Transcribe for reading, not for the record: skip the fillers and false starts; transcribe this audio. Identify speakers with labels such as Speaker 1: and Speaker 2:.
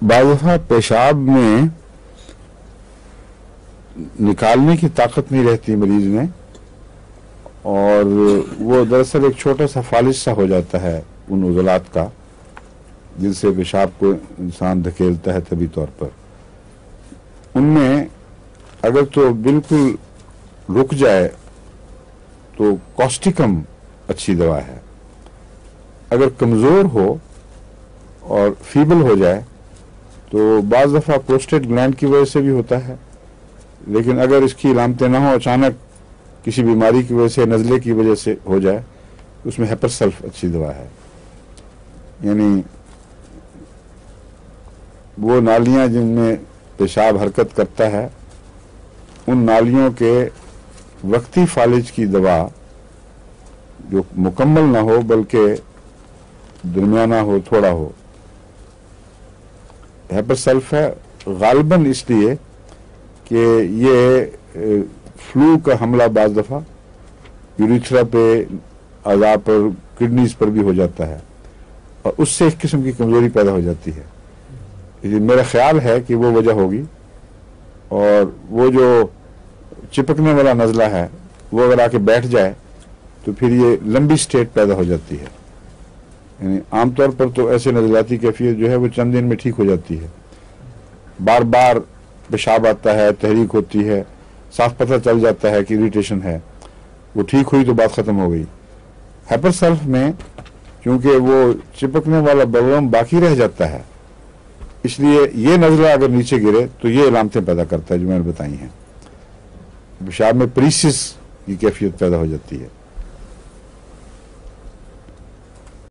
Speaker 1: बाज़ दफ़ा पेशाब में निकालने की ताकत नहीं रहती मरीज में, और वो दरअसल एक छोटा सा फालिश सा हो जाता है उन उज़लात का जिनसे पेशाब को इंसान धकेलता है तभी तौर पर। उनमें अगर तो बिल्कुल रुक जाए तो कॉस्टिकम अच्छी दवा है। अगर कमज़ोर हो और फीबल हो जाए तो बाज़ दफ़ा प्रोस्टेट ग्लैंड की वजह से भी होता है, लेकिन अगर इसकी अलामतें ना हो, अचानक किसी बीमारी की वजह से, नज़ले की वजह से हो जाए, उसमें हेपरसल्फ अच्छी दवा है। यानी वो नालियां जिनमें पेशाब हरकत करता है, उन नालियों के वक्ती फालिज की दवा जो मुकम्मल ना हो बल्कि दरमियाना हो, थोड़ा हो, हेपरसल्फ है। गालिबन इसलिए कि ये फ्लू का हमला बाज़ दफ़ा यूरिथ्रा पे, अज़ा पर, किडनीज पर भी हो जाता है और उससे एक किस्म की कमज़ोरी पैदा हो जाती है। मेरा ख्याल है कि वो वजह होगी। और वो जो चिपकने वाला नज़ला है वो अगर आके बैठ जाए तो फिर ये लंबी स्टेट पैदा हो जाती है। यानी आमतौर पर तो ऐसे नज़लाती कैफियत जो है वो चंद दिन में ठीक हो जाती है। बार बार पेशाब आता है, तहरीक होती है, साफ पता चल जाता है कि इरिटेशन है, वो ठीक हुई तो बात ख़त्म हो गई। हेपरसल्फ में क्योंकि वो चिपकने वाला बलगम बाकी रह जाता है, इसलिए ये नज़ला अगर नीचे गिरे तो ये अलामतें पैदा करता है जो मैंने बताई हैं। पेशाब में प्रीसिस की कैफियत पैदा हो जाती है।